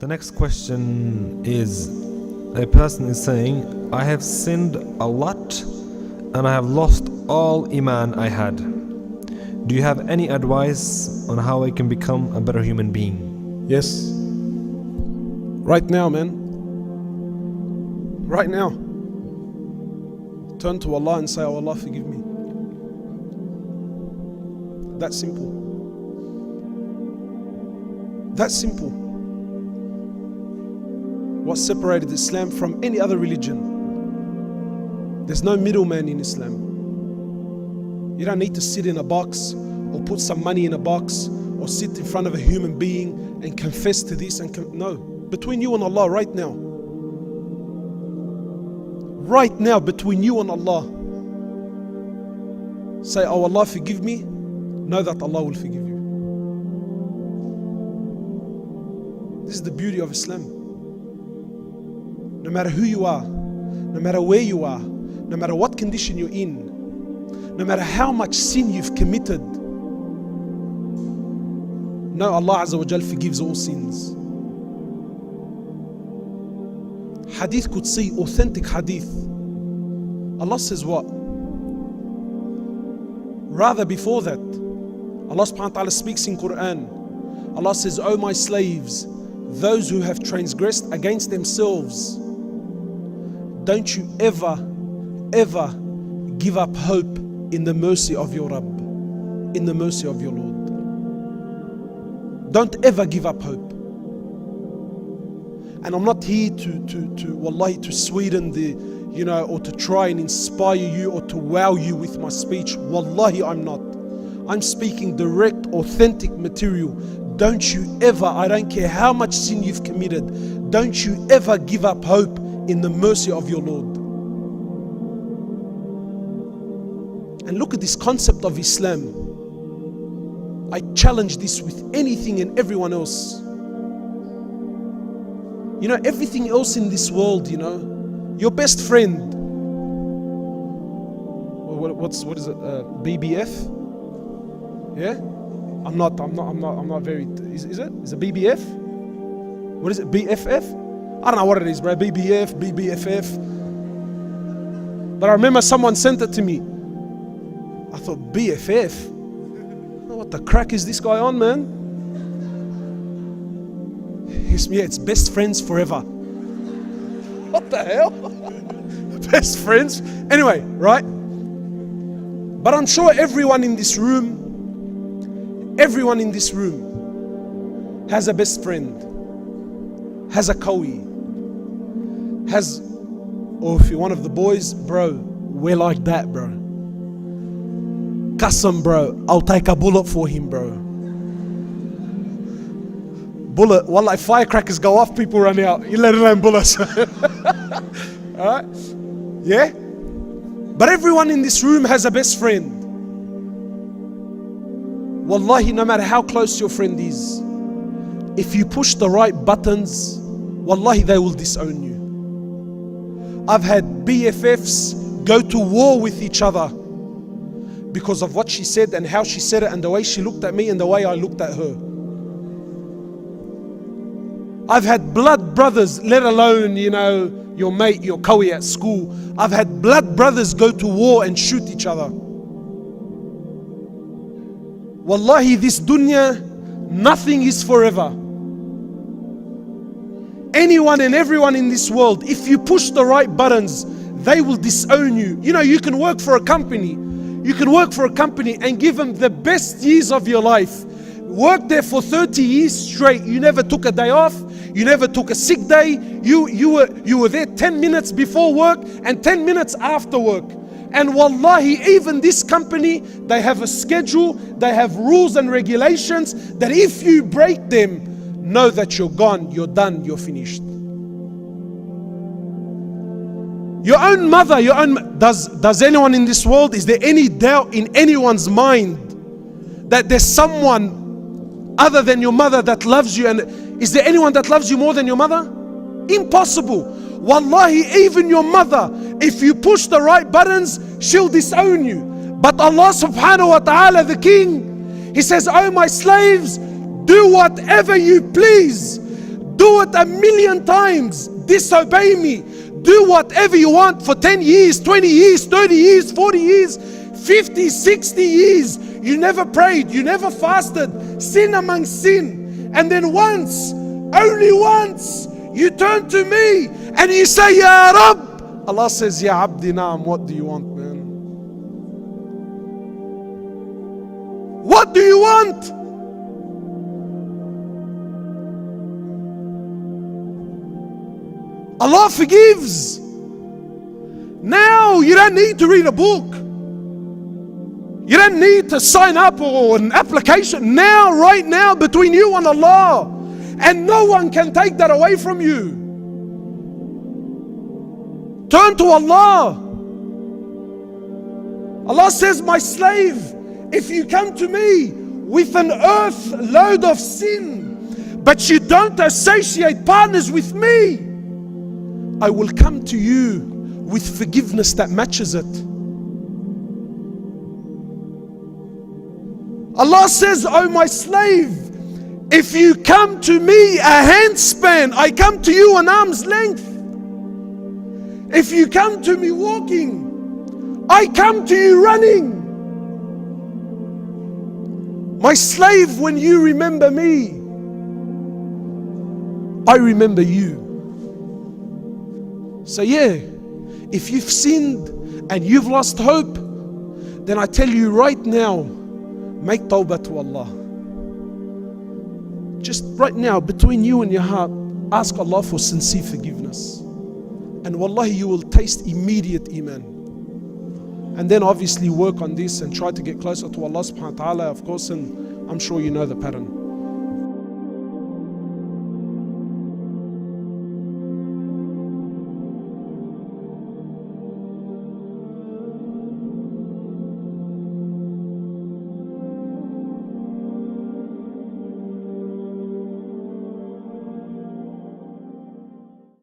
The next question is, a person is saying, I have sinned a lot and I have lost all Iman I had. Do you have any advice on how I can become a better human being? Yes. Right now, man. Right now. Turn to Allah and say, oh Allah, forgive me. That's simple. That's simple. What separated Islam from any other religion? There's no middleman in Islam. You don't need to sit in a box or put some money in a box or sit in front of a human being and confess to this and no. Between you and Allah right now. Right now, between you and Allah. Say, oh Allah, forgive me. Know that Allah will forgive you. This is the beauty of Islam. No matter who you are, no matter where you are, no matter what condition you're in, no matter how much sin you've committed, no, Allah Azza wa Jal forgives all sins. Hadith Qudsi, authentic hadith. Allah says what? Rather before that, Allah subhanahu wa ta'ala speaks in Quran. Allah says, O my slaves, those who have transgressed against themselves, don't you ever give up hope in the mercy of your Rabb, in the mercy of your Lord. Don't ever give up hope. And I'm not here to sweeten the, or to try and inspire you or to wow you with my speech. Wallahi, I'm not. I'm speaking direct, authentic material. Don't you ever, I don't care how much sin you've committed, don't you ever give up hope in the mercy of your Lord. And look at this concept of Islam. I challenge this with anything and everyone else. Everything else in this world, your best friend. What is it? BBF? Yeah? I'm not very, is it? Is it BBF? What is it? BFF? I don't know what it is, bro. BBF, BBFF. But I remember someone sent it to me. I thought, BFF? What the crack is this guy on, man? It's best friends forever. What the hell? Best friends? Anyway, right? But I'm sure everyone in this room has a best friend, has a kawi, or if you're one of the boys, bro, we're like that, bro. Qasam, bro, I'll take a bullet for him, bro. Bullet, wallah, if firecrackers go off, people run out. You let alone bullets. Alright? Yeah? But everyone in this room has a best friend. Wallahi, no matter how close your friend is, if you push the right buttons, wallahi, they will disown you. I've had BFFs go to war with each other because of what she said and how she said it and the way she looked at me and the way I looked at her. I've had blood brothers, let alone, your mate, your kawi at school. I've had blood brothers go to war and shoot each other. Wallahi, this dunya, nothing is forever. Anyone and everyone in this world, if you push the right buttons, they will disown you. You can work for a company. You can work for a company and give them the best years of your life. Work there for 30 years straight. You never took a day off. You never took a sick day. You were there 10 minutes before work and 10 minutes after work. And wallahi, even this company, they have a schedule, they have rules and regulations that if you break them, know that you're gone, you're done, you're finished. Your own mother, does anyone in this world, is there any doubt in anyone's mind that there's someone other than your mother that loves you? And is there anyone that loves you more than your mother? Impossible. Wallahi, even your mother, if you push the right buttons, she'll disown you. But Allah subhanahu wa ta'ala, the King, He says, oh my slaves, do whatever you please. Do it 1,000,000 times. Disobey me. Do whatever you want for 10 years, 20 years, 30 years, 40 years, 50, 60 years. You never prayed, you never fasted. Sin among sin. And then once, only once, you turn to me and you say, Ya Rab. Allah says, Ya Abdi Naam, what do you want, man? What do you want? Allah forgives. Now you don't need to read a book. You don't need to sign up or an application. Now, right now, between you and Allah. And no one can take that away from you. Turn to Allah. Allah says, my slave, if you come to me with an earth load of sin, but you don't associate partners with me, I will come to you with forgiveness that matches it. Allah says, oh my slave, if you come to me a handspan, I come to you an arm's length. If you come to me walking, I come to you running. My slave, when you remember me, I remember you. So yeah, if you've sinned and you've lost hope, then I tell you right now, make tawbah to Allah. Just right now, between you and your heart, ask Allah for sincere forgiveness. And wallahi, you will taste immediate Iman. And then obviously work on this and try to get closer to Allah subhanahu wa ta'ala, of course, and I'm sure you know the pattern.